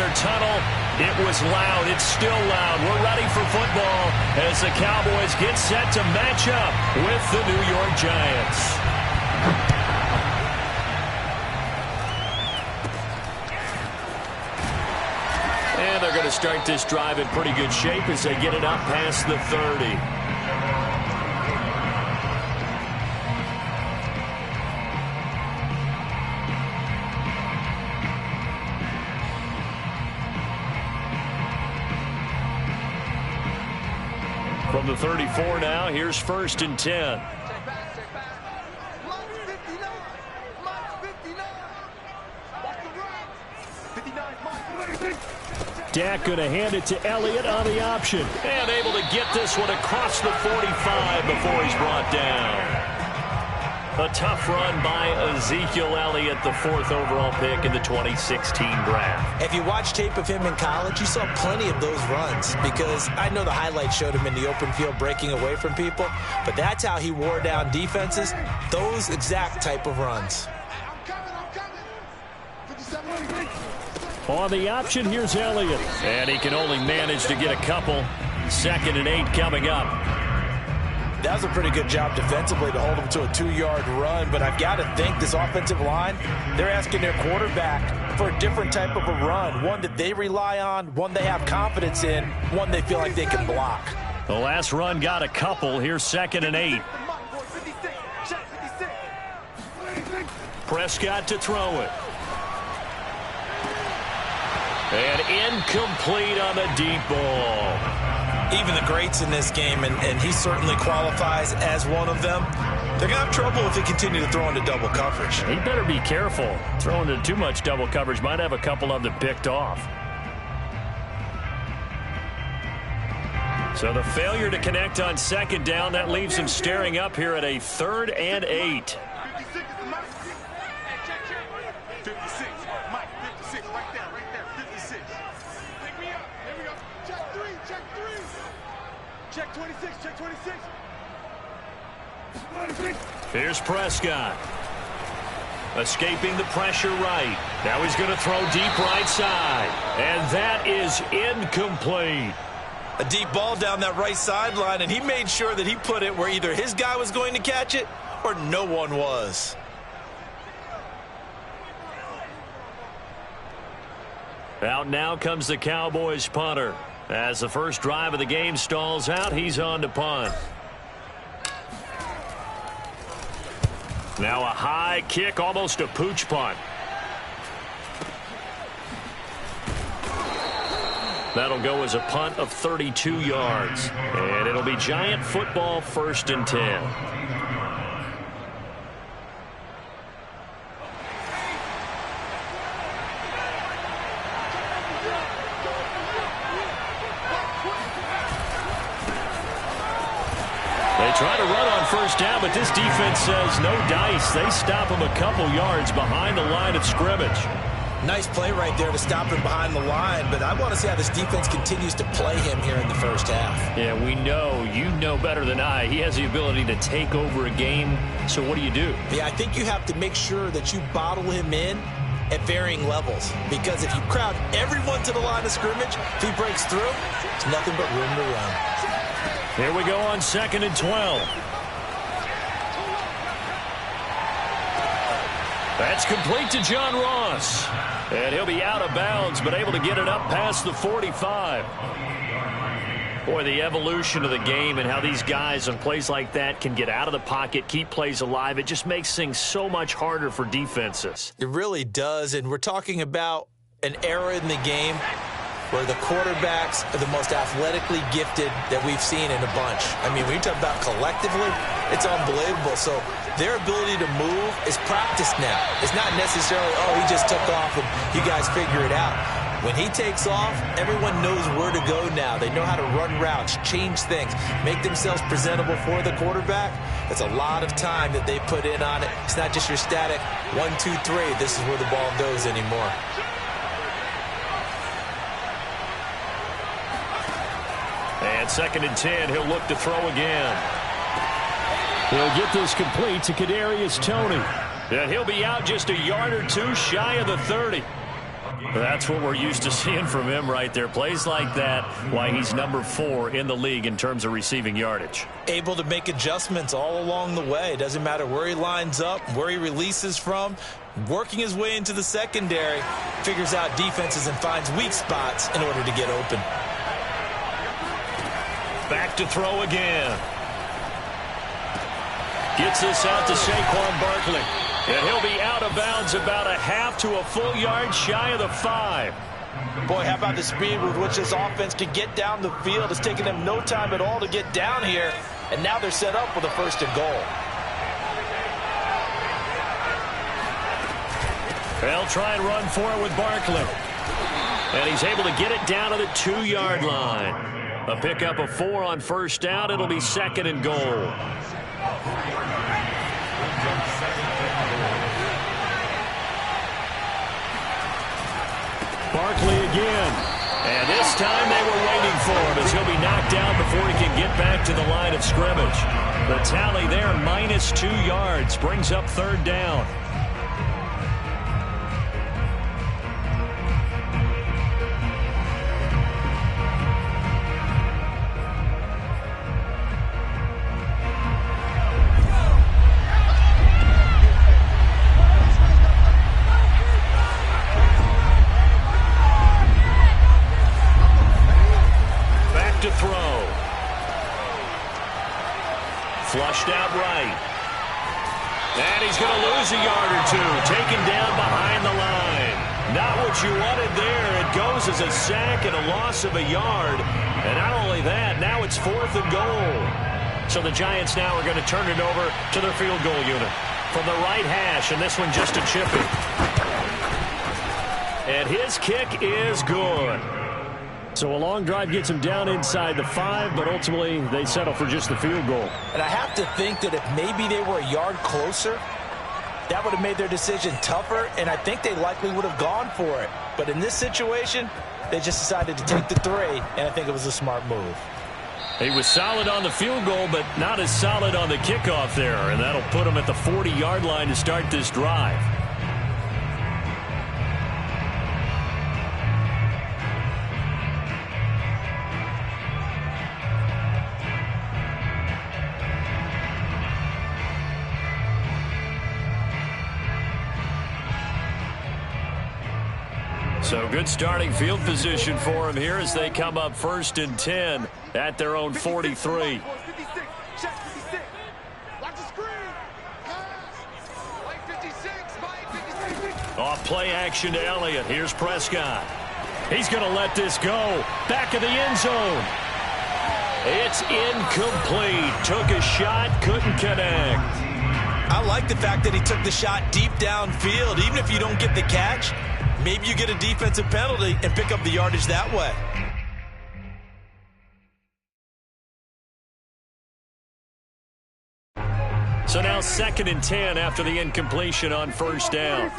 their tunnel. It was loud. It's still loud. We're ready for football as the Cowboys get set to match up with the New York Giants. And they're going to start this drive in pretty good shape as they get it up past the 30. From the 34 now, here's 1st and 10. Dak going to hand it to Elliott on the option. And able to get this one across the 45 before he's brought down. A tough run by Ezekiel Elliott, the 4th overall pick in the 2016 draft. If you watch tape of him in college, you saw plenty of those runs because I know the highlights showed him in the open field breaking away from people, but that's how he wore down defenses, those exact type of runs. On the option, here's Elliott. And he can only manage to get a couple. 2nd and 8 coming up. That was a pretty good job defensively to hold him to a 2-yard run, but I've got to think this offensive line, they're asking their quarterback for a different type of a run, one that they rely on, one they have confidence in, one they feel like they can block. The last run got a couple. Here's 2nd and 8. Prescott to throw it. And incomplete on the deep ball. Even the greats in this game, and he certainly qualifies as one of them, they're going to have trouble if they continue to throw into double coverage. He better be careful. Throwing into too much double coverage might have a couple of them picked off. So the failure to connect on 2nd down, that leaves him staring up here at a 3rd and 8. Check 26, check 26. Here's Prescott. Escaping the pressure right. Now he's going to throw deep right side. And that is incomplete. A deep ball down that right sideline, and he made sure that he put it where either his guy was going to catch it or no one was. Out now comes the Cowboys punter. As the first drive of the game stalls out, he's on to punt. Now a high kick, almost a pooch punt. That'll go as a punt of 32 yards. And it'll be Giant football, 1st and 10. They try to run on 1st down, but this defense says no dice. They stop him a couple yards behind the line of scrimmage. Nice play right there to stop him behind the line, but I want to see how this defense continues to play him here in the 1st half. Yeah, we know. You know better than I. He has the ability to take over a game, so what do you do? Yeah, I think you have to make sure that you bottle him in at varying levels, because if you crowd everyone to the line of scrimmage, if he breaks through, there's nothing but room to run. Here we go on 2nd and 12. That's complete to John Ross. And he'll be out of bounds, but able to get it up past the 45. Boy, the evolution of the game and how these guys on plays like that can get out of the pocket, keep plays alive, it just makes things so much harder for defenses. It really does, and we're talking about an era in the game where the quarterbacks are the most athletically gifted that we've seen in a bunch. I mean, when you talk about collectively, it's unbelievable. So their ability to move is practiced now. It's not necessarily, oh, he just took off and you guys figure it out. When he takes off, everyone knows where to go now. They know how to run routes, change things, make themselves presentable for the quarterback. That's a lot of time that they put in on it. It's not just your static 1, 2, 3. This is where the ball goes anymore. And 2nd and 10, he'll look to throw again. He'll get this complete to Kadarius Toney. And he'll be out just a yard or two shy of the 30. That's what we're used to seeing from him right there. Plays like that, why he's number 4 in the league in terms of receiving yardage. Able to make adjustments all along the way. Doesn't matter where he lines up, where he releases from. Working his way into the secondary, figures out defenses and finds weak spots in order to get open. Back to throw again. Gets this out to Saquon Barkley. And he'll be out of bounds about a half to a full yard shy of the 5. Boy, how about the speed with which this offense can get down the field? It's taken them no time at all to get down here. And now they're set up with a 1st and goal. They'll try and run for it with Barkley. And he's able to get it down to the 2-yard line. A pickup of 4 on 1st down. It'll be 2nd and goal. Barkley again. And this time they were waiting for him as he'll be knocked down before he can get back to the line of scrimmage. The tally there, -2 yards, brings up 3rd down. Flushed out right. And he's going to lose a yard or 2. Taken down behind the line. Not what you wanted there. It goes as a sack and a loss of a yard. And not only that, now it's 4th and goal. So the Giants now are going to turn it over to their field goal unit. From the right hash, and this one just a chippy. And his kick is good. So a long drive gets him down inside the 5, but ultimately they settle for just the field goal. And I have to think that if maybe they were a yard closer, that would have made their decision tougher, and I think they likely would have gone for it. But in this situation, they just decided to take the 3, and I think it was a smart move. He was solid on the field goal, but not as solid on the kickoff there, and that'll put him at the 40-yard line to start this drive. So good starting field position for him here as they come up 1st and 10 at their own 43. Off play action to Elliott. Here's Prescott. He's going to let this go. Back of the end zone. It's incomplete. Took a shot, couldn't connect. I like the fact that he took the shot deep downfield. Even if you don't get the catch, maybe you get a defensive penalty and pick up the yardage that way. So now 2nd and 10 after the incompletion on 1st down.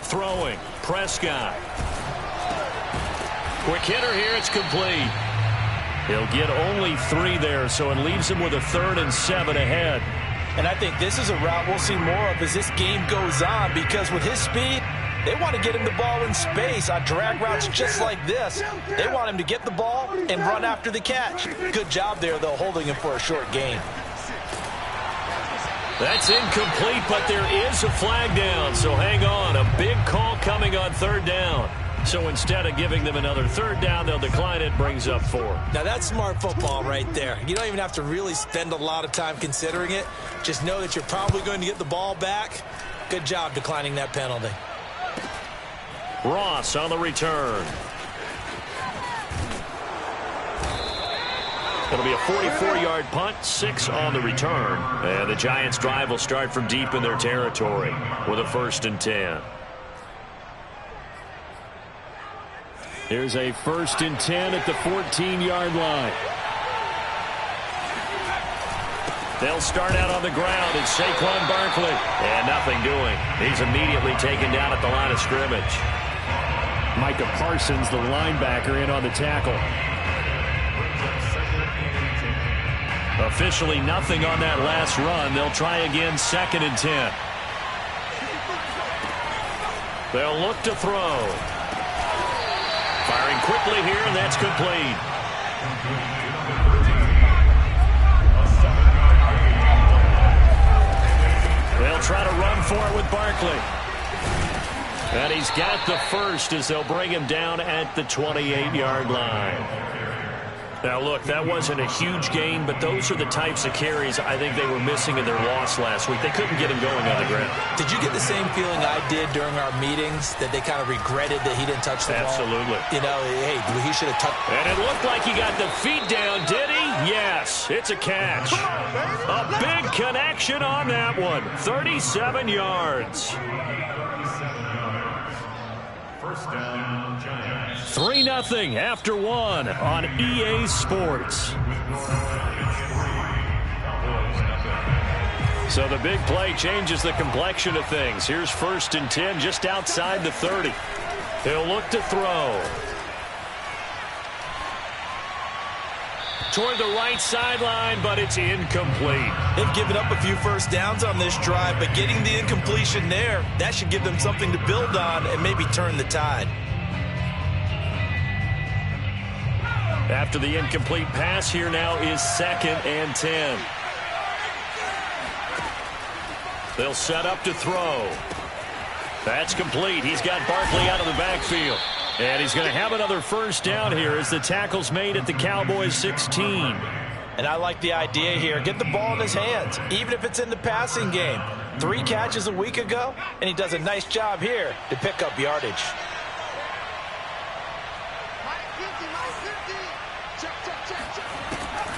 Throwing, Prescott. Quick hitter here, it's complete. He'll get only 3 there, so it leaves him with a 3rd and 7 ahead. And I think this is a route we'll see more of as this game goes on, because with his speed, they want to get him the ball in space on drag routes just like this. They want him to get the ball and run after the catch. Good job there, though, holding him for a short gain. That's incomplete, but there is a flag down, so hang on. A big call coming on 3rd down. So instead of giving them another 3rd down, they'll decline it, brings up 4. Now that's smart football right there. You don't even have to really spend a lot of time considering it. Just know that you're probably going to get the ball back. Good job declining that penalty. Ross on the return. It'll be a 44-yard punt, 6 on the return. And the Giants' drive will start from deep in their territory with a 1st and 10. Here's a 1st and 10 at the 14-yard line. They'll start out on the ground. It's Saquon Barkley. And nothing doing. He's immediately taken down at the line of scrimmage. Micah Parsons, the linebacker, in on the tackle. Officially nothing on that last run. They'll try again, 2nd and 10. They'll look to throw. Firing quickly here, and that's complete. They'll try to run for it with Barkley. And he's got the first as they'll bring him down at the 28-yard line. Now, look, that wasn't a huge gain, but those are the types of carries I think they were missing in their loss last week. They couldn't get him going on the ground. Did you get the same feeling I did during our meetings, that they kind of regretted that he didn't touch the ball? Absolutely. You know, hey, he should have touched. And it looked like he got the feet down, did he? Yes, it's a catch. A big connection on that one. 37 yards. 3-0 after 1 on EA Sports. So the big play changes the complexion of things. Here's 1st and 10 just outside the 30. He'll look to throw. Toward the right sideline, but it's incomplete. They've given up a few first downs on this drive, but getting the incompletion there, that should give them something to build on and maybe turn the tide. After the incomplete pass, here now is 2nd and 10. They'll set up to throw. That's complete. He's got Barkley out of the backfield. And he's going to have another first down here as the tackle's made at the Cowboys 16. And I like the idea here. Get the ball in his hands, even if it's in the passing game. 3 catches a week ago, and he does a nice job here to pick up yardage.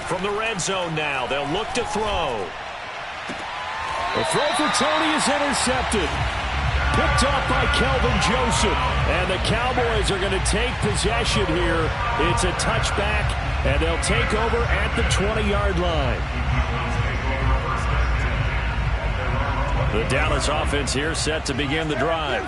From the red zone now, they'll look to throw. The throw for Tony is intercepted. Picked off by Kelvin Joseph. And the Cowboys are going to take possession here. It's a touchback, and they'll take over at the 20-yard line. The Dallas offense here set to begin the drive.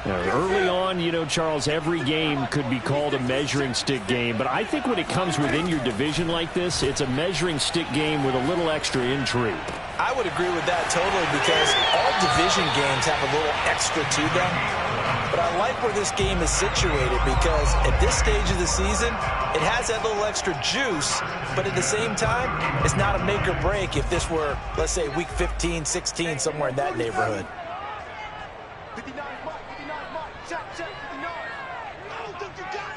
Now, early on, you know, Charles, every game could be called a measuring stick game. But I think when it comes within your division like this, it's a measuring stick game with a little extra intrigue. I would agree with that totally, because all division games have a little extra to them. But I like where this game is situated, because at this stage of the season, it has that little extra juice, but at the same time, it's not a make or break if this were, let's say, week 15, 16, somewhere in that neighborhood. 59 mark, 59 mark, check, 59. Oh, don't you got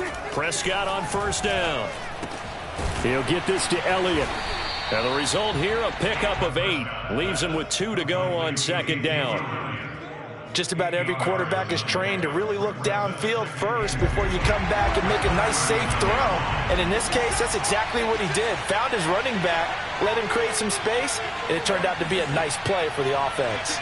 it? Prescott on first down. He'll get this to Elliott. And the result here, a pickup of 8. Leaves him with 2 to go on 2nd down. Just about every quarterback is trained to really look downfield first before you come back and make a nice, safe throw. And in this case, that's exactly what he did. Found his running back, let him create some space, and it turned out to be a nice play for the offense.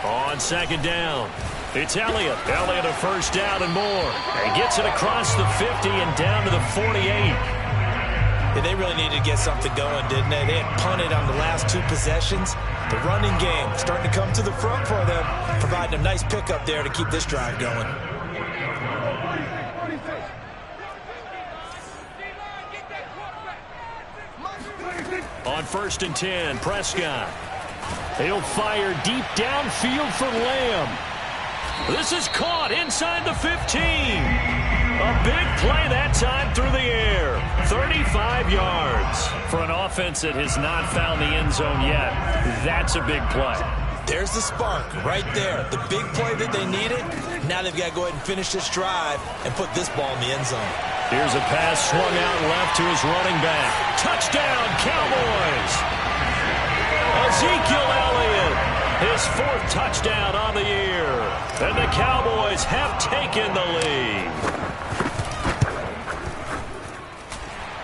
On 2nd down, it's Elliott. Elliott a first down and more. And gets it across the 50 and down to the 48. Yeah, they really needed to get something going, didn't they? They had punted on the last 2 possessions. The running game starting to come to the front for them, providing a nice pickup there to keep this drive going. On 1st and 10, Prescott. He'll fire deep downfield for Lamb. This is caught inside the 15. A big play that time through the air. 35 yards. For an offense that has not found the end zone yet, that's a big play. There's the spark right there. The big play that they needed. Now they've got to go ahead and finish this drive and put this ball in the end zone. Here's a pass swung out left to his running back. Touchdown, Cowboys! Ezekiel Elliott, his 4th touchdown on the year. And the Cowboys have taken the lead.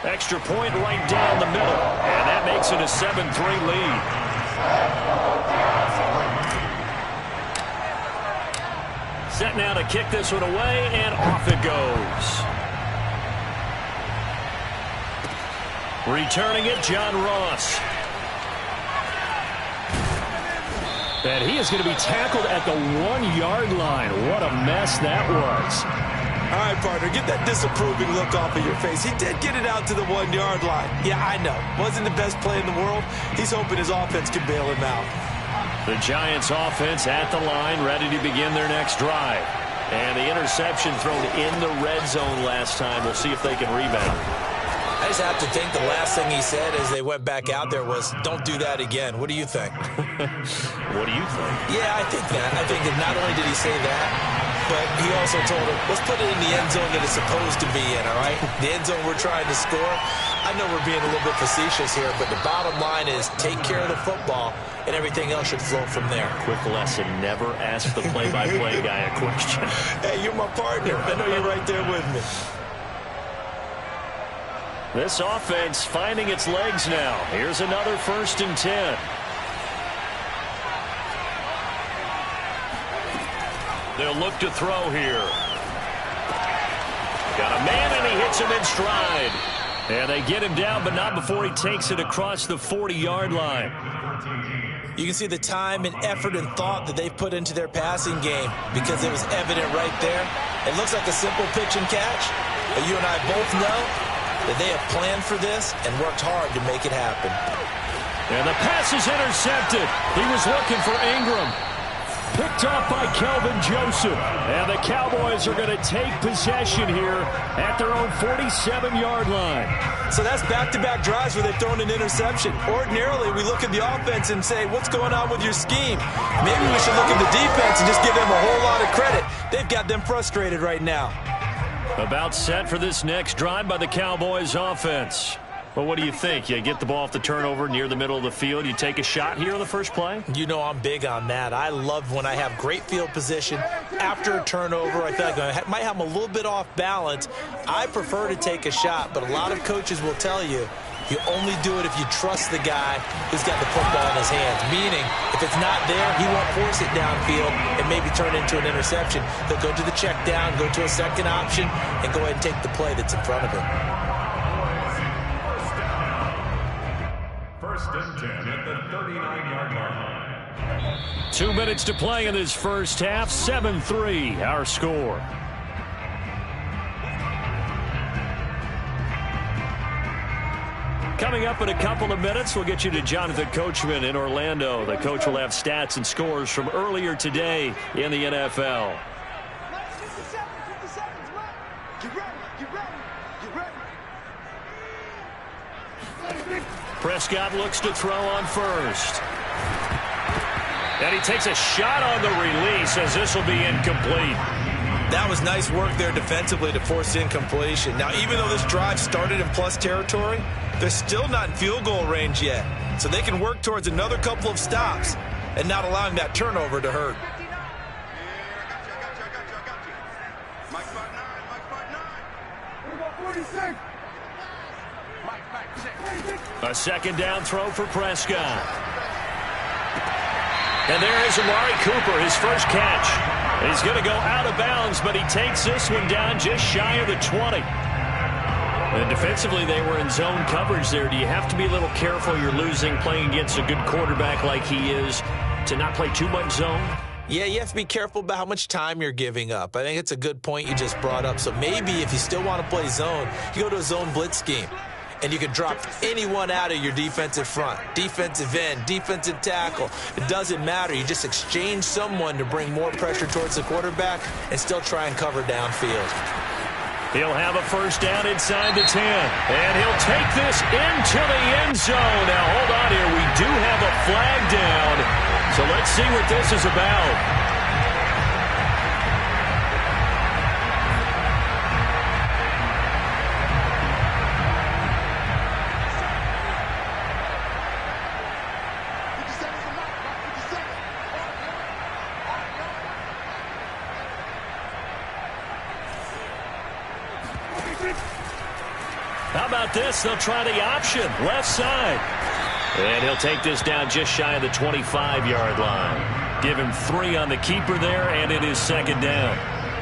Extra point right down the middle. And that makes it a 7-3 lead. set now to kick this one away, and off it goes. Returning it, John Ross. And he is going to be tackled at the 1-yard line. What a mess that was. All right, partner, get that disapproving look off of your face. He did get it out to the 1-yard line. Yeah, I know. Wasn't the best play in the world. He's hoping his offense can bail him out. The Giants offense at the line, ready to begin their next drive. And the interception thrown in the red zone last time. We'll see if they can rebound. I just have to think the last thing he said as they went back out there was, don't do that again. What do you think? What do you think? Yeah, I think that. I think that not only did he say that, but he also told him, let's put it in the end zone that it's supposed to be in, all right? The end zone we're trying to score. I know we're being a little bit facetious here, but the bottom line is take care of the football, and everything else should flow from there. Quick lesson, never ask the play-by-play guy a question. Hey, you're my partner. I know you're right there with me. This offense finding its legs now. Here's another 1st and 10. They'll look to throw here. Got a man, and he hits him in stride. And they get him down, but not before he takes it across the 40-yard line. You can see the time and effort and thought that they've put into their passing game because it was evident right there. It looks like a simple pitch and catch, but you and I both know that they have planned for this and worked hard to make it happen. And the pass is intercepted. He was looking for Ingram. Picked off by Kelvin Joseph. And the Cowboys are going to take possession here at their own 47-yard line. So that's back-to-back drives where they've thrown an interception. Ordinarily, we look at the offense and say, what's going on with your scheme? Maybe we should look at the defense and just give them a whole lot of credit. They've got them frustrated right now. About set for this next drive by the Cowboys offense. Well, what do you think? You get the ball off the turnover near the middle of the field. You take a shot here on the first play? You know I'm big on that. I love when I have great field position after a turnover. I feel like I might have them a little bit off balance. I prefer to take a shot, but a lot of coaches will tell you, you only do it if you trust the guy who's got the football in his hands. Meaning, if it's not there, he won't force it downfield and maybe turn it into an interception. He'll go to the check down, go to a second option, and go ahead and take the play that's in front of him. 1st and 10 at the 39-yard line. 2 minutes to play in this first half. 7-3, our score. Coming up in a couple of minutes, we'll get you to Jonathan Coachman in Orlando. The coach will have stats and scores from earlier today in the NFL. 57 seconds, Mike. Get ready, get ready, get ready. Prescott looks to throw on first. And he takes a shot on the release as this will be incomplete. That was nice work there defensively to force incompletion. Now, even though this drive started in plus territory, they're still not in field goal range yet. So they can work towards another couple of stops and not allowing that turnover to hurt. Mike 5-9, Mike 5-9. 46. Mike 5-6. A second down throw for Prescott. And there is Amari Cooper, his first catch. He's going to go out of bounds, but he takes this one down just shy of the 20. And defensively, they were in zone coverage there. Do you have to be a little careful? You're losing, playing against a good quarterback like he is, to not play too much zone? Yeah, you have to be careful about how much time you're giving up. I think it's a good point you just brought up. So maybe if you still want to play zone, you go to a zone blitz scheme. And you can drop anyone out of your defensive front, defensive end, defensive tackle. It doesn't matter. You just exchange someone to bring more pressure towards the quarterback and still try and cover downfield. He'll have a first down inside the 10. And he'll take this into the end zone. Now, hold on here. We do have a flag down. So let's see what this is about. How about this? They'll try the option, left side. And he'll take this down just shy of the 25-yard line. Give him 3 on the keeper there, and it is second down.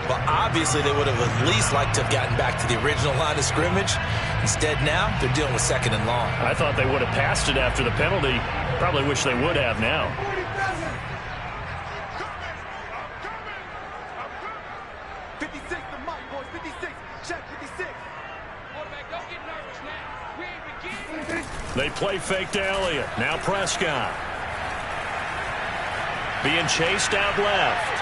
Well, obviously they would have at least liked to have gotten back to the original line of scrimmage. Instead now, they're dealing with second and long. I thought they would have passed it after the penalty. Probably wish they would have now. 56, the mic, boys. 56. Check 56. Quarterback, don't get nervous now. We ain't beginning. They play fake to Elliott. Now Prescott. Being chased out left.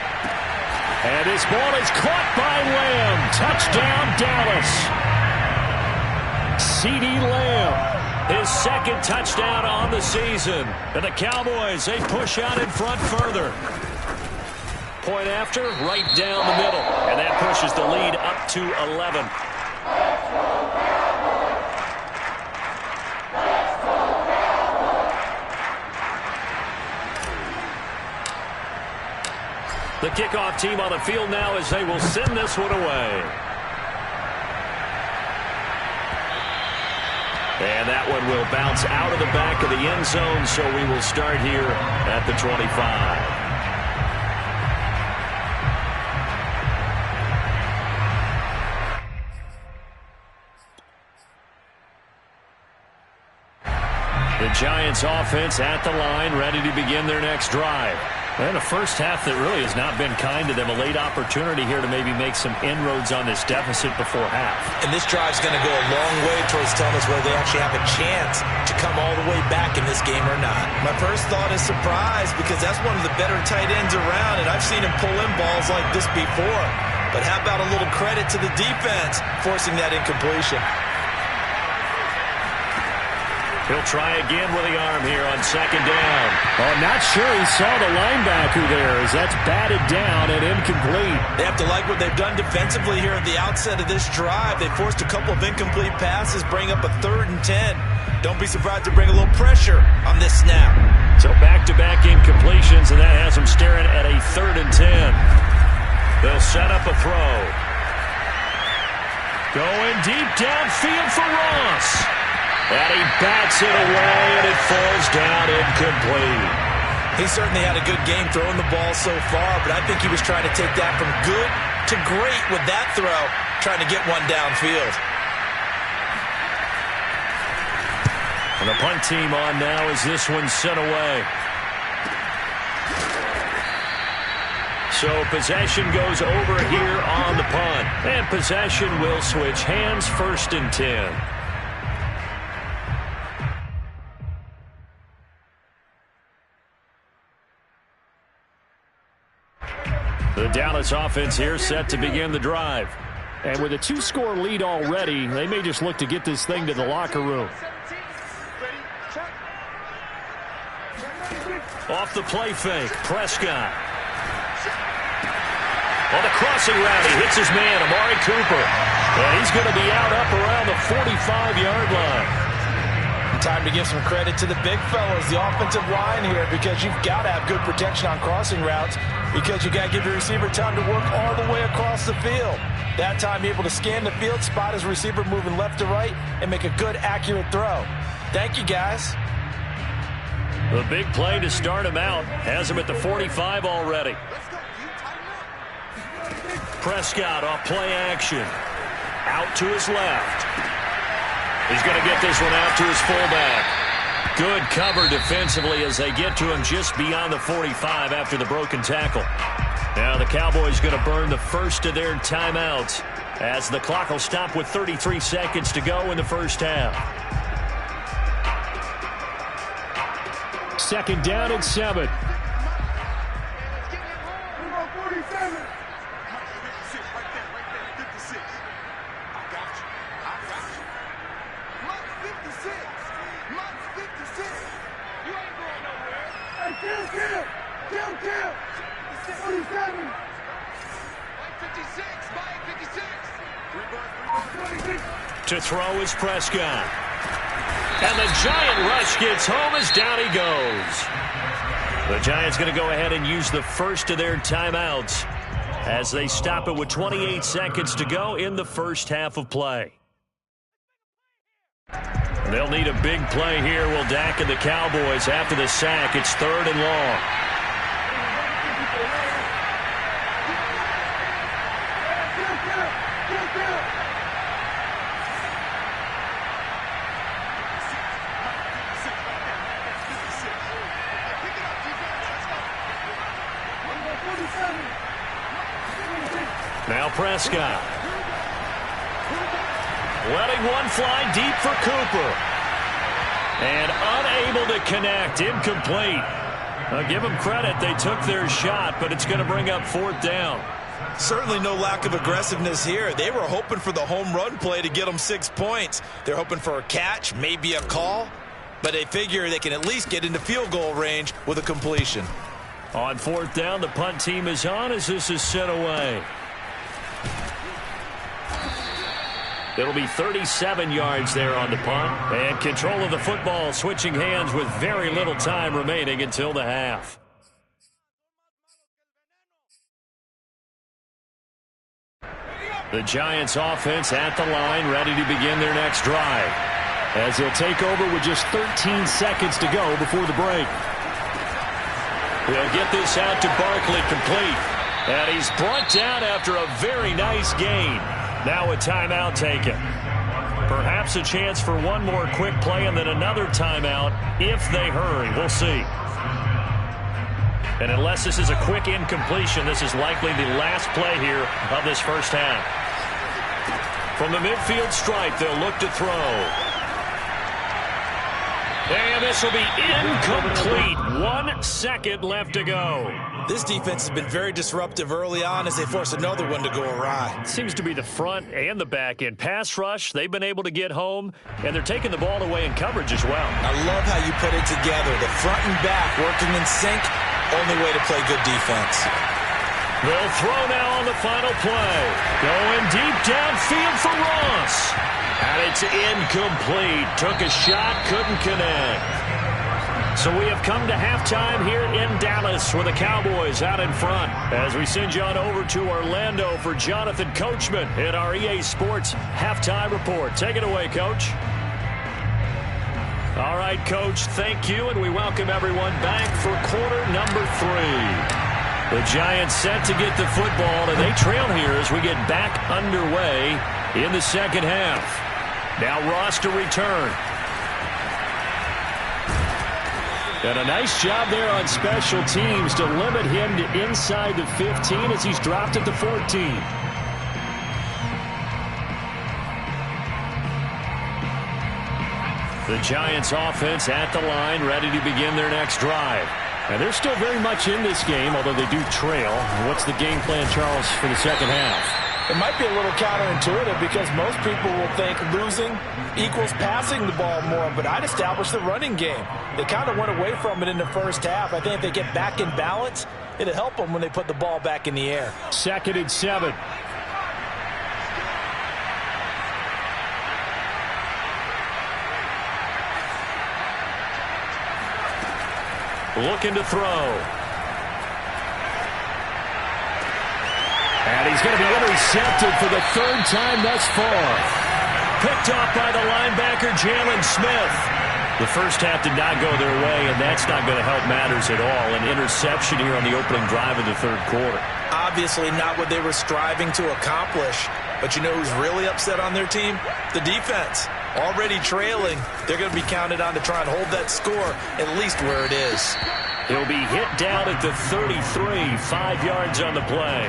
And his ball is caught by Lamb. Touchdown, Dallas. CeeDee Lamb. His second touchdown on the season. And the Cowboys, they push out in front further. Point after, right down the middle. And that pushes the lead up to 11. The kickoff team on the field now as they will send this one away. And that one will bounce out of the back of the end zone, so we will start here at the 25. The Giants offense at the line, ready to begin their next drive. And a first half that really has not been kind to them. A late opportunity here to maybe make some inroads on this deficit before half. And this drive's going to go a long way towards telling us whether they actually have a chance to come all the way back in this game or not. My first thought is surprise, because that's one of the better tight ends around, and I've seen him pull in balls like this before. But how about a little credit to the defense forcing that incompletion? He'll try again with the arm here on second down. Oh, not sure he saw the linebacker there as that's batted down and incomplete. They have to like what they've done defensively here at the outset of this drive. They forced a couple of incomplete passes, bring up a 3rd and 10. Don't be surprised to bring a little pressure on this snap. So back-to-back incompletions, and that has them staring at a 3rd and 10. They'll set up a throw. Going deep downfield for Ross. And he bats it away, and it falls down incomplete. He certainly had a good game throwing the ball so far, but I think he was trying to take that from good to great with that throw, trying to get one downfield. And the punt team on now as this one's sent away. So possession goes over here on the punt. And possession will switch hands, 1st and 10. The Dallas offense here set to begin the drive. And with a 2-score lead already, they may just look to get this thing to the locker room. Off the play fake, Prescott. On the crossing route, he hits his man, Amari Cooper. And he's going to be out up around the 45-yard line. Time to give some credit to the big fellas, the offensive line here, because you've got to have good protection on crossing routes, because you got to give your receiver time to work all the way across the field. That time, you're able to scan the field, spot his receiver moving left to right, and make a good, accurate throw. Thank you, guys. The big play to start him out has him at the 45 already. Prescott off play action. Out to his left. He's going to get this one out to his fullback. Good cover defensively as they get to him just beyond the 45 after the broken tackle. Now the Cowboys going to burn the first of their timeouts as the clock will stop with 33 seconds to go in the first half. 2nd down and 7. To throw is Prescott. And the Giant rush gets home as down he goes. The Giants going to go ahead and use the first of their timeouts as they stop it with 28 seconds to go in the first half of play. They'll need a big play here, will Dak and the Cowboys after the sack. It's 3rd and long. Now Prescott. Letting one fly deep for Cooper. And unable to connect. Incomplete. Give them credit. They took their shot, but it's going to bring up 4th down. Certainly no lack of aggressiveness here. They were hoping for the home run play to get them 6 points. They're hoping for a catch, maybe a call, but they figure they can at least get into field goal range with a completion. On 4th down, the punt team is on as this is sent away. It'll be 37 yards there on the punt. And control of the football switching hands with very little time remaining until the half. The Giants offense at the line, ready to begin their next drive. As they'll take over with just 13 seconds to go before the break. They'll get this out to Barkley complete. And he's brought down after a very nice gain. Now a timeout taken. Perhaps a chance for one more quick play and then another timeout if they hurry. We'll see. And unless this is a quick incompletion, this is likely the last play here of this first half. From the midfield stripe, they'll look to throw. And this will be incomplete. 1 second left to go. This defense has been very disruptive early on as they force another one to go awry. Seems to be the front and the back end. Pass rush, they've been able to get home, and they're taking the ball away in coverage as well. I love how you put it together. The front and back working in sync, only way to play good defense. They'll throw now on the final play. Going deep downfield for Ross. And it's incomplete. Took a shot, couldn't connect. So we have come to halftime here in Dallas with the Cowboys out in front. As we send you on over to Orlando for Jonathan Coachman in our EA Sports Halftime Report. Take it away, Coach. All right, Coach, thank you, and we welcome everyone back for quarter number 3. The Giants set to get the football, and they trail here as we get back underway in the second half. Now Ross to return. And a nice job there on special teams to limit him to inside the 15 as he's dropped at the 14. The Giants offense at the line, ready to begin their next drive. And they're still very much in this game, although they do trail. What's the game plan, Charles, for the second half? It might be a little counterintuitive because most people will think losing equals passing the ball more, but I'd establish the running game. They kind of went away from it in the first half. I think if they get back in balance, it'll help them when they put the ball back in the air. 2nd and 7. Looking to throw. And he's going to be intercepted for the 3rd time thus far. Picked off by the linebacker, Jalen Smith. The first half did not go their way, and that's not going to help matters at all. An interception here on the opening drive of the 3rd quarter. Obviously not what they were striving to accomplish. But you know who's really upset on their team? The defense. Already trailing. They're going to be counted on to try and hold that score at least where it is. He'll be hit down at the 33, 5 yards on the play.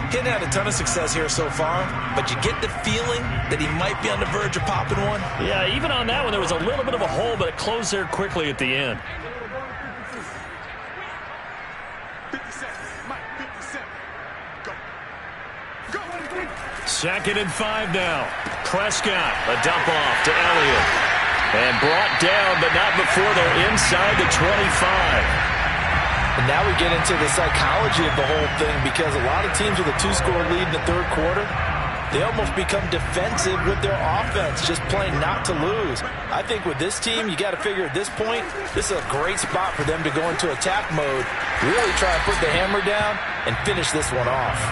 He hadn't had a ton of success here so far, but you get the feeling that he might be on the verge of popping one. Yeah, even on that one, there was a little bit of a hole, but it closed there quickly at the end. 57, Mike, 57. Go. Go. 2nd and 5 now. Prescott, a dump off to Elliott. And brought down, but not before they're inside the 25. And now we get into the psychology of the whole thing because a lot of teams with a 2-score lead in the 3rd quarter, they almost become defensive with their offense, just playing not to lose. I think with this team, you got to figure at this point, this is a great spot for them to go into attack mode, really try and put the hammer down and finish this one off.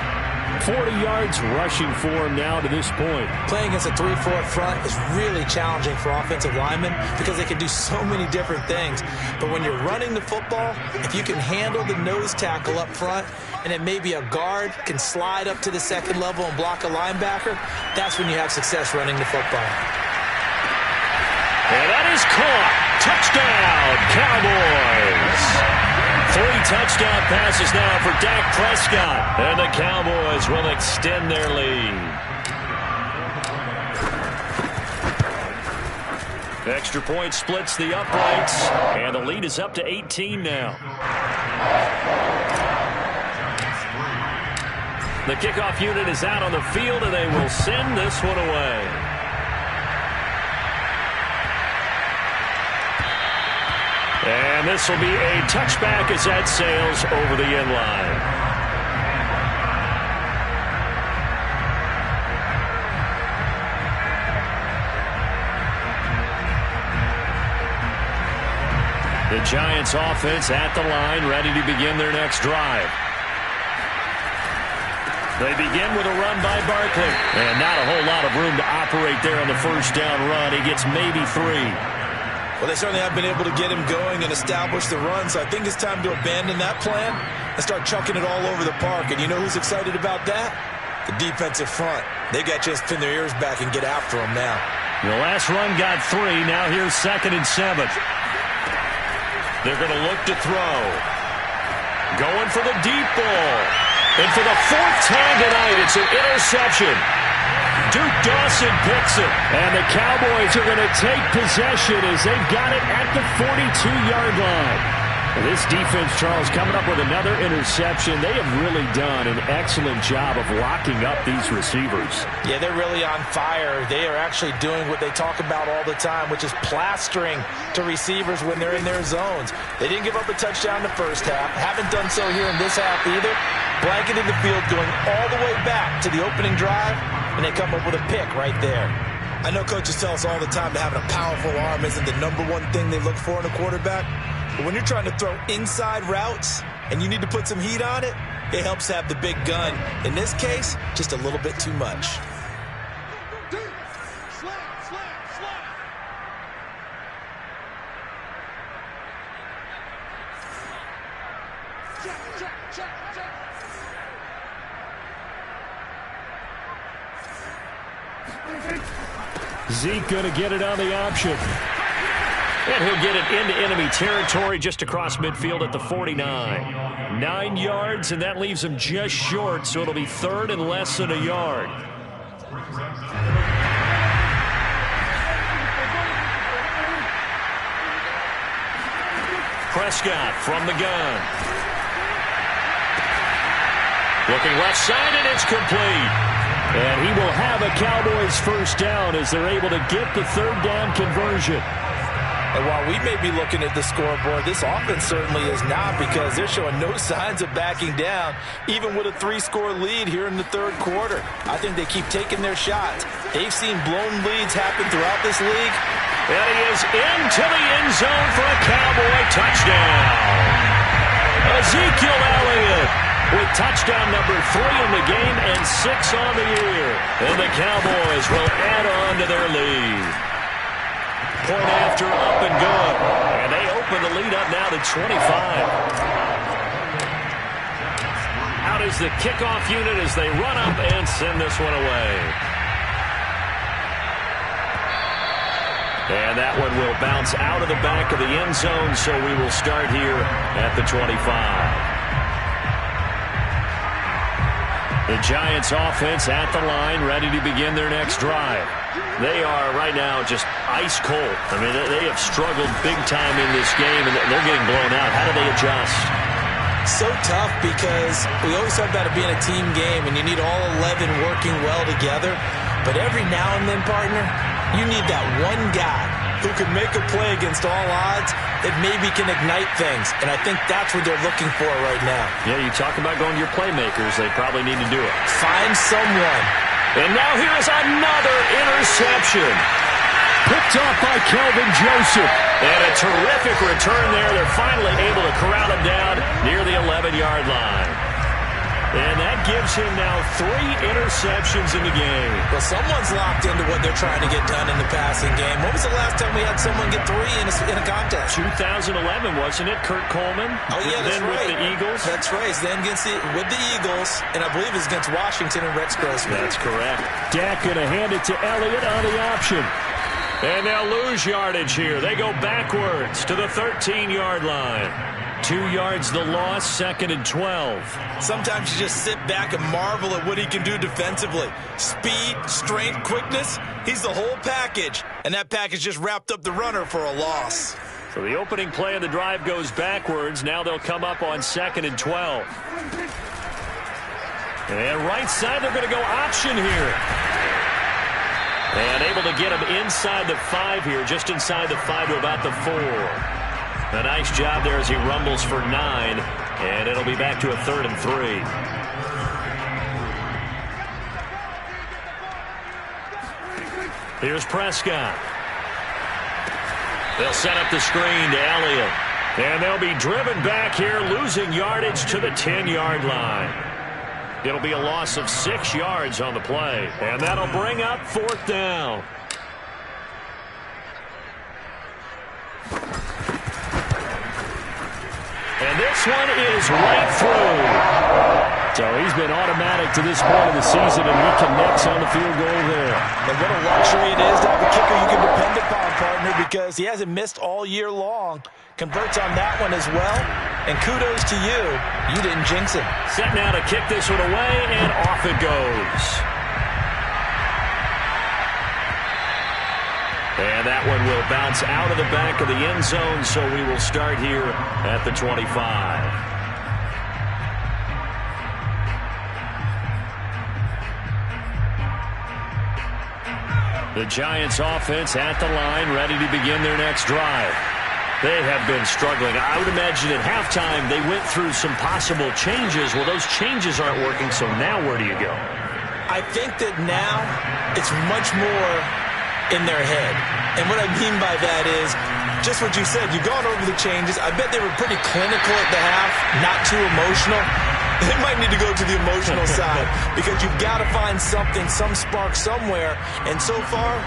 40 yards rushing for him now to this point. Playing against a 3-4 front is really challenging for offensive linemen because they can do so many different things. But when you're running the football, if you can handle the nose tackle up front and then maybe a guard can slide up to the 2nd level and block a linebacker, that's when you have success running the football. And that is caught. Touchdown, Cowboys. 3 touchdown passes now for Dak Prescott. And the Cowboys will extend their lead. Extra point splits the uprights, and the lead is up to 18 now. The kickoff unit is out on the field, and they will send this one away. And this will be a touchback as that sails over the end line. The Giants offense at the line, ready to begin their next drive. They begin with a run by Barkley. And not a whole lot of room to operate there on the first down run. He gets maybe 3. Well, they certainly have been able to get him going and establish the run, so I think it's time to abandon that plan and start chucking it all over the park. And you know who's excited about that? The defensive front. They got to just pin their ears back and get after him now. The last run got 3. Now here's 2nd and 7. They're going to look to throw. Going for the deep ball. And for the 4th time tonight, it's an interception. Duke Dawson picks it. And the Cowboys are going to take possession as they've got it at the 42-yard line. This defense, Charles, coming up with another interception. They have really done an excellent job of locking up these receivers. Yeah, they're really on fire. They are actually doing what they talk about all the time, which is plastering to receivers when they're in their zones. They didn't give up a touchdown in the first half. Haven't done so here in this half either. Blanketed the field going all the way back to the opening drive, and they come up with a pick right there. I know coaches tell us all the time that having a powerful arm isn't the number one thing they look for in a quarterback. But when you're trying to throw inside routes and you need to put some heat on it, it helps have the big gun. In this case, just a little bit too much. Zeke going to get it on the option. And he'll get it into enemy territory just across midfield at the 49. 9 yards, and that leaves him just short, so it'll be 3rd and less than a yard. Prescott from the gun. Looking left side, and it's complete. And he will have a Cowboys first down as they're able to get the 3rd down conversion. And while we may be looking at the scoreboard, this offense certainly is not, because they're showing no signs of backing down, even with a 3-score lead here in the 3rd quarter. I think they keep taking their shots. They've seen blown leads happen throughout this league. And he is into the end zone for a Cowboy touchdown. Ezekiel Elliott with touchdown number 3 in the game and 6 on the year. And the Cowboys will add on to their lead. Point after, up and good. And they open the lead up now to 25. Out is the kickoff unit as they run up and send this one away. And that one will bounce out of the back of the end zone, so we will start here at the 25. The Giants offense at the line, ready to begin their next drive. They are right now just ice cold. I mean, they have struggled big time in this game, and they're getting blown out. How do they adjust? So tough, because we always talk about it being a team game, and you need all 11 working well together. But every now and then, partner, you need that one guy who can make a play against all odds that maybe can ignite things. And I think that's what they're looking for right now. Yeah, you talk about going to your playmakers. They probably need to do it. Find someone. And now here's another interception. Picked off by Kelvin Joseph. And a terrific return there. They're finally able to corral him down near the 11-yard line. And that gives him now 3 interceptions in the game. Well, someone's locked into what they're trying to get done in the passing game. When was the last time we had someone get 3 in a contest? 2011, wasn't it? Kurt Coleman. Oh, yeah, that's then right. With the Eagles. That's right. Then with the Eagles, and I believe it's against Washington and Rex Grossman. That's correct. Dak going to hand it to Elliott on the option. And they'll lose yardage here. They go backwards to the 13-yard line. 2 yards the loss, 2nd and 12. Sometimes you just sit back and marvel at what he can do defensively. Speed, strength, quickness, he's the whole package. And that package just wrapped up the runner for a loss. So the opening play of the drive goes backwards. Now they'll come up on 2nd and 12. And right side, they're going to go option here. And able to get him inside the 5 here, just inside the 5 to about the 4. A nice job there as he rumbles for 9. And it'll be back to a 3rd and 3. Here's Prescott. They'll set up the screen to Elliott. And they'll be driven back here, losing yardage to the 10-yard line. It'll be a loss of 6 yards on the play. And that'll bring up 4th down. And this one is right through. So he's been automatic to this point of the season, and he connects on the field goal there. And what a luxury it is to have a kicker you can depend upon, partner, because he hasn't missed all year long. Converts on that one as well. And kudos to you. You didn't jinx him. Set now to kick this one away, and off it goes. And that one will bounce out of the back of the end zone, so we will start here at the 25. The Giants offense at the line, ready to begin their next drive. They have been struggling. I would imagine at halftime they went through some possible changes. Well, those changes aren't working, so now where do you go? I think that now it's much more in their head. And what I mean by that is just what you said. You've gone over the changes. I bet they were pretty clinical at the half, not too emotional. They might need to go to the emotional side because you've got to find something, some spark somewhere. And so far,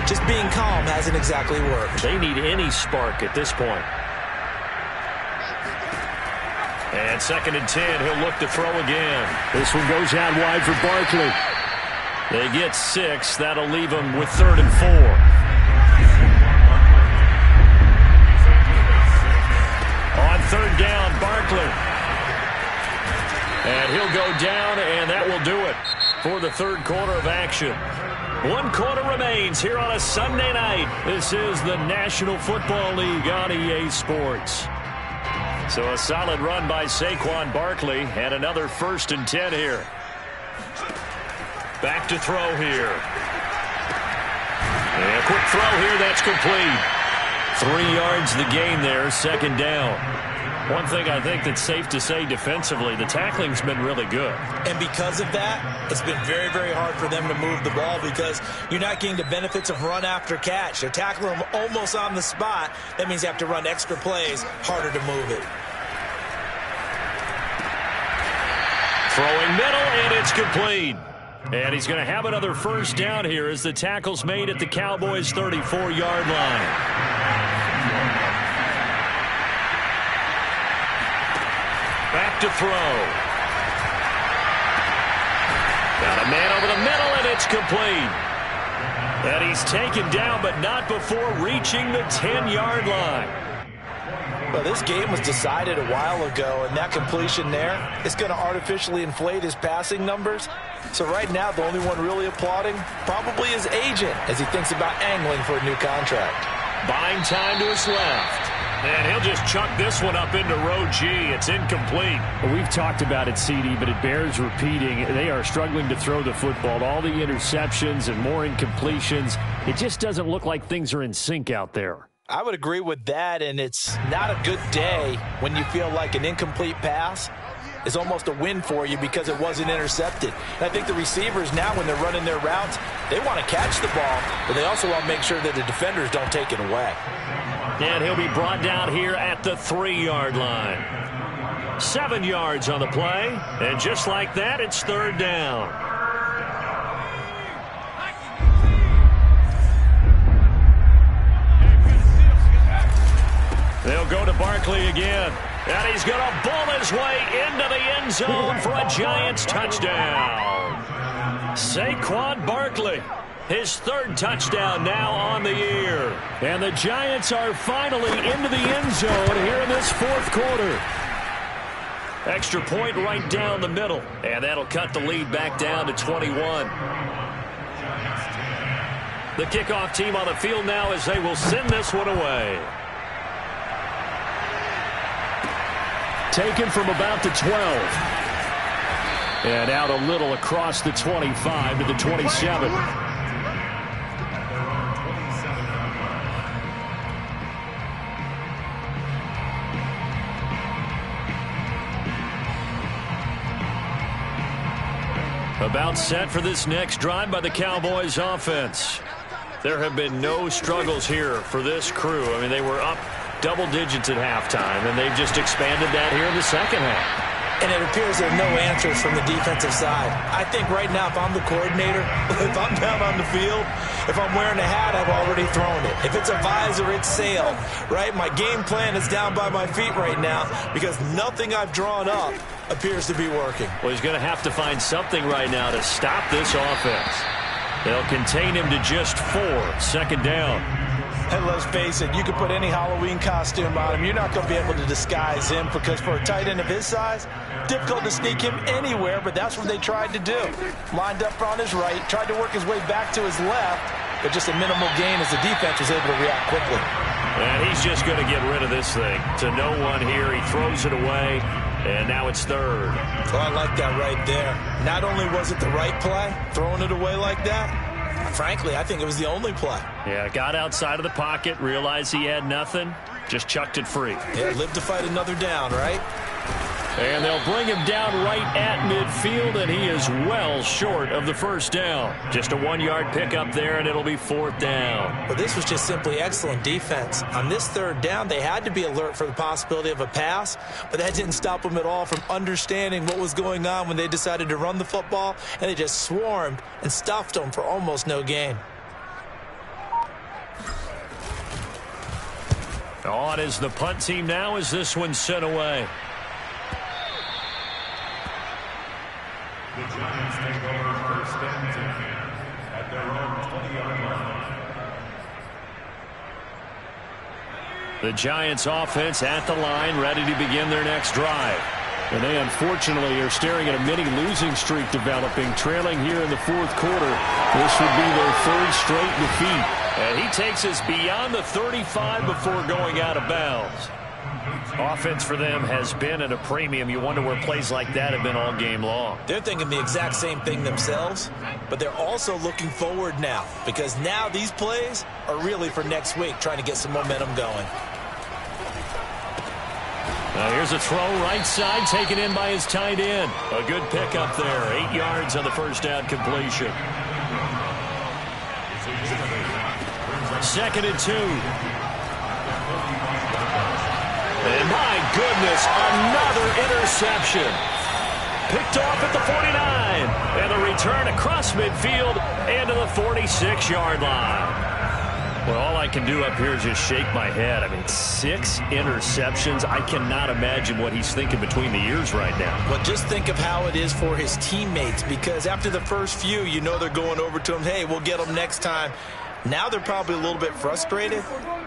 just being calm hasn't exactly worked. They need any spark at this point. And 2nd and 10, he'll look to throw again. This one goes out wide for Barkley. They get 6. That'll leave them with 3rd and 4. On 3rd down, Barkley. And he'll go down, and that will do it for the 3rd quarter of action. 1 quarter remains here on a Sunday night. This is the National Football League on EA Sports. So a solid run by Saquon Barkley, and another 1st and 10 here. Back to throw here. And a quick throw here, that's complete. 3 yards the gain there, 2nd down. One thing I think that's safe to say defensively, the tackling's been really good. And because of that, it's been very, very hard for them to move the ball because you're not getting the benefits of run after catch. They're tackling them almost on the spot. That means you have to run extra plays, harder to move it. Throwing middle, and it's complete. And he's going to have another 1st down here as the tackle's made at the Cowboys' 34-yard line. Back to throw. Got a man over the middle, and it's complete. And he's taken down, but not before reaching the 10-yard line. Well, this game was decided a while ago, and that completion there is going to artificially inflate his passing numbers. So right now, the only one really applauding probably his agent as he thinks about angling for a new contract. Buying time to his left. And he'll just chuck this one up into row G. It's incomplete. We've talked about it, CD, but it bears repeating. They are struggling to throw the football. All the interceptions and more incompletions. It just doesn't look like things are in sync out there. I would agree with that, and it's not a good day when you feel like an incomplete pass is almost a win for you because it wasn't intercepted. And I think the receivers now, when they're running their routes, they want to catch the ball, but they also want to make sure that the defenders don't take it away. And he'll be brought down here at the 3-yard line. 7 yards on the play, and just like that, it's 3rd down. They'll go to Barkley again. And he's going to bull his way into the end zone for a Giants touchdown. Saquon Barkley His third touchdown now on the year. And the Giants are finally into the end zone here in this fourth quarter. Extra point right down the middle. And that'll cut the lead back down to 21. The kickoff team on the field now as they will send this one away. Taken from about the 12. And out a little across the 25 to the 27. About set for this next drive by the Cowboys offense. There have been no struggles here for this crew. I mean, they were up double digits at halftime, and they've just expanded that here in the second half. And it appears there are no answers from the defensive side. I think right now, if I'm the coordinator, if I'm down on the field, if I'm wearing a hat, I've already thrown it. If it's a visor, it's sailed, right? My game plan is down by my feet right now because nothing I've drawn up appears to be working. Well, he's going to have to find something right now to stop this offense. They'll contain him to just 4. Second down. And let's face it, you can put any Halloween costume on him. You're not going to be able to disguise him because for a tight end of his size, difficult to sneak him anywhere, but that's what they tried to do. Lined up on his right, tried to work his way back to his left, but just a minimal gain as the defense was able to react quickly. And he's just going to get rid of this thing. To no one here, he throws it away, and now it's third. Well, I like that right there. Not only was it the right play, throwing it away like that, frankly, I think it was the only play. Yeah, got outside of the pocket, realized he had nothing, just chucked it free. Yeah, live to fight another down, right? And they'll bring him down right at midfield, and he is well short of the first down. Just a 1-yard pickup there, and it'll be fourth down. But this was just simply excellent defense. On this third down, they had to be alert for the possibility of a pass, but that didn't stop them at all from understanding what was going on when they decided to run the football, and they just swarmed and stuffed them for almost no gain. On is the punt team now as this one's sent away. The Giants take over first and 10 at their own 20-yard line. The Giants offense at the line, ready to begin their next drive. And they unfortunately are staring at a mini losing streak developing, trailing here in the fourth quarter. This would be their third straight defeat. And he takes us beyond the 35 before going out of bounds. Offense for them has been at a premium. You wonder where plays like that have been all game long. They're thinking the exact same thing themselves, but they're also looking forward now because now these plays are really for next week, trying to get some momentum going. Now here's a throw right side taken in by his tight end. A good pickup there. 8 yards on the first down completion. 2nd and 2. And my goodness, another interception. Picked off at the 49. And the return across midfield and to the 46-yard line. Well, all I can do up here is just shake my head. I mean, 6 interceptions. I cannot imagine what he's thinking between the ears right now. Well, just think of how it is for his teammates because after the first few, you know they're going over to him, hey, we'll get them next time. Now they're probably a little bit frustrated.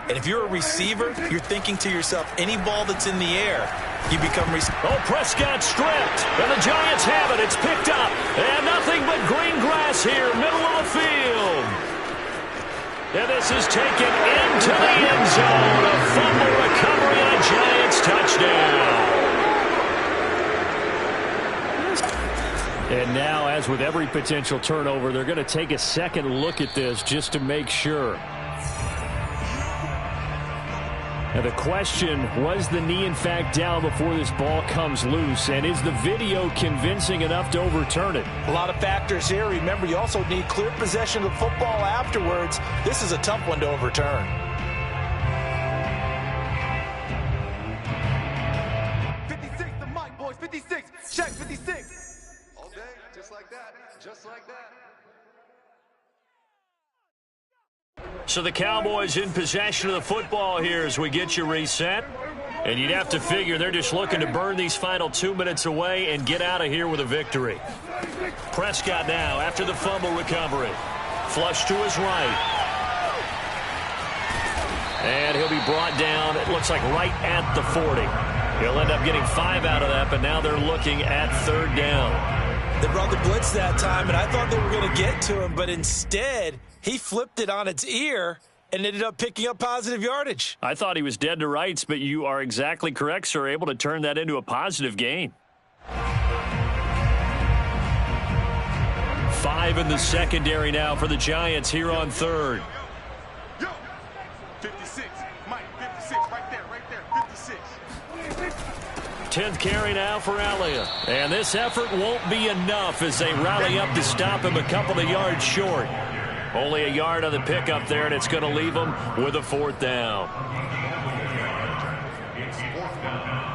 And if you're a receiver, you're thinking to yourself, any ball that's in the air, you become Prescott stripped. And the Giants have it. It's picked up. And nothing but green grass here, middle of the field. And this is taken into the end zone. A fumble recovery and a Giants touchdown. And now, as with every potential turnover, they're going to take a second look at this just to make sure. Now the question, was the knee in fact down before this ball comes loose? And is the video convincing enough to overturn it? A lot of factors here. Remember, you also need clear possession of the football afterwards. This is a tough one to overturn. 56, the mic, boys. 56. Check 56. All day, just like that. Just like that. So the Cowboys in possession of the football here as we get you reset. And you'd have to figure they're just looking to burn these final 2 minutes away and get out of here with a victory. Prescott now after the fumble recovery. Flush to his right. And he'll be brought down, it looks like right at the 40. He'll end up getting 5 out of that, but now they're looking at 3rd down. They brought the blitz that time, and I thought they were going to get to him, but instead, he flipped it on its ear and ended up picking up positive yardage. I thought he was dead to rights, but you are exactly correct, sir, able to turn that into a positive gain. 5 in the secondary now for the Giants here on 3rd. 56, Mike, 56, right there, 56. 10th carry now for Elliott. And this effort won't be enough as they rally up to stop him a couple of yards short. Only a yard on the pickup there, and it's going to leave them with a 4th down. It's 4th down.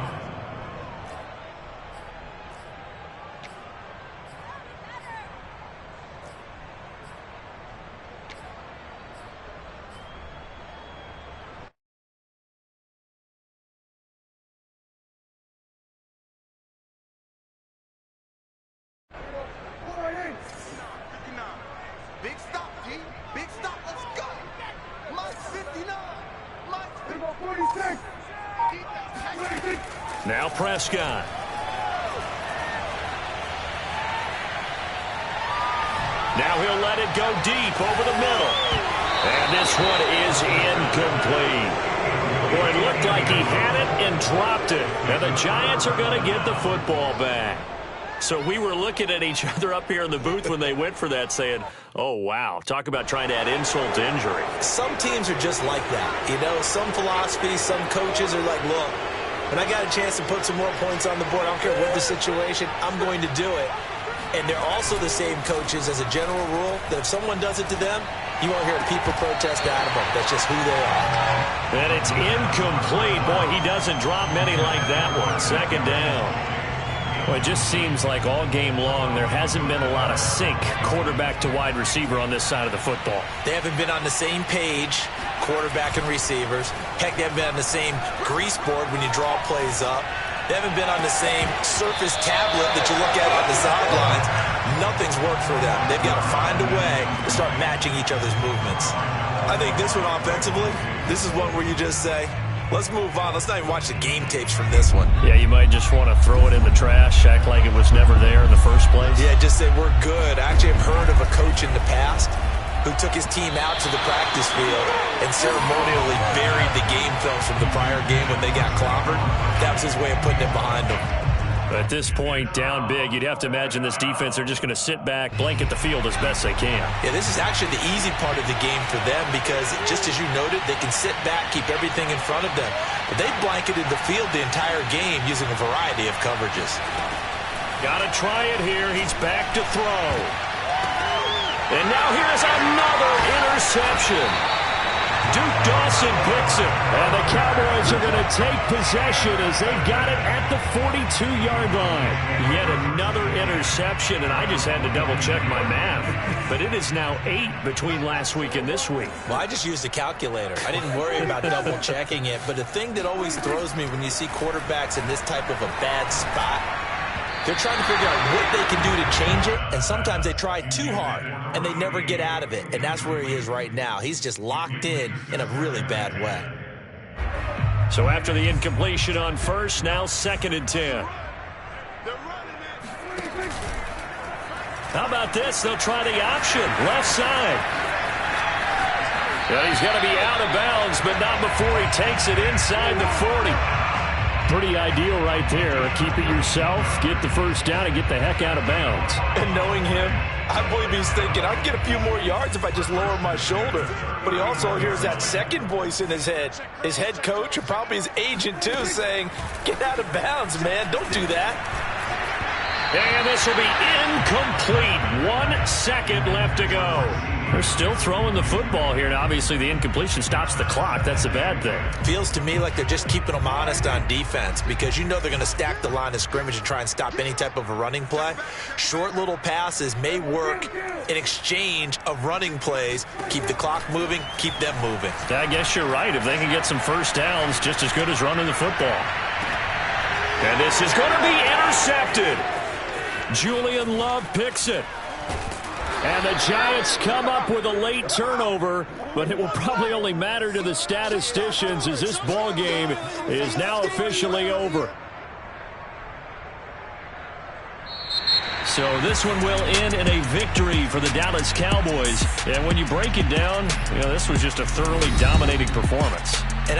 Big stop, G. Big stop. Let's go. Mike 59. Mike 46. Now Prescott. Now he'll let it go deep over the middle. And this one is incomplete. Boy, it looked like he had it and dropped it. And the Giants are going to get the football back. So we were looking at each other up here in the booth when they went for that saying, oh, wow, talk about trying to add insult to injury. Some teams are just like that. You know, some philosophies, some coaches are like, look, when I got a chance to put some more points on the board, I don't care what the situation, I'm going to do it. And they're also the same coaches as a general rule that if someone does it to them, you won't hear people protest out of them. That's just who they are. And it's incomplete. Boy, he doesn't drop many like that one. 2nd down. Well, it just seems like all game long there hasn't been a lot of sync quarterback to wide receiver on this side of the football. They haven't been on the same page, quarterback and receivers. Heck, they haven't been on the same grease board when you draw plays up. They haven't been on the same surface tablet that you look at on the sidelines. Nothing's worked for them. They've got to find a way to start matching each other's movements. I think this one offensively, this is one where you just say, let's move on. Let's not even watch the game tapes from this one. Yeah, you might just want to throw it in the trash, act like it was never there in the first place. Yeah, just say we're good. I actually have heard of a coach in the past who took his team out to the practice field and ceremonially buried the game film from the prior game when they got clobbered. That was his way of putting it behind them. But at this point, down big, you'd have to imagine this defense are just going to sit back, blanket the field as best they can. Yeah, this is actually the easy part of the game for them because, just as you noted, they can sit back, keep everything in front of them. But they blanketed the field the entire game using a variety of coverages. Got to try it here. He's back to throw. And now here's another interception. Duke Dawson picks it. And the Cowboys are going to take possession as they've got it at the 42-yard line. Yet another interception, and I just had to double-check my math. But it is now 8 between last week and this week. Well, I just used a calculator. I didn't worry about double-checking it. But the thing that always throws me when you see quarterbacks in this type of a bad spot, they're trying to figure out what they can do to change it, and sometimes they try too hard, and they never get out of it. And that's where he is right now. He's just locked in a really bad way. So after the incompletion on first, now 2nd and 10. How about this? They'll try the option, left side. Well, he's going to be out of bounds, but not before he takes it inside the 40. Pretty ideal right there. Keep it yourself, get the first down, and get the heck out of bounds. And knowing him, I believe he's thinking, I'd get a few more yards if I just lower my shoulder. But he also hears that second voice in his head. His head coach, or probably his agent too, saying, get out of bounds, man. Don't do that. And this will be incomplete. 1 second left to go. They're still throwing the football here, and obviously the incompletion stops the clock. That's a bad thing. Feels to me like they're just keeping them honest on defense because you know they're going to stack the line of scrimmage and try and stop any type of a running play. Short little passes may work in exchange of running plays. Keep the clock moving, keep them moving. I guess you're right. If they can get some first downs, just as good as running the football. And this is going to be intercepted. Julian Love picks it. And the Giants come up with a late turnover, but it will probably only matter to the statisticians as this ball game is now officially over. So this one will end in a victory for the Dallas Cowboys. And when you break it down, this was just a thoroughly dominating performance.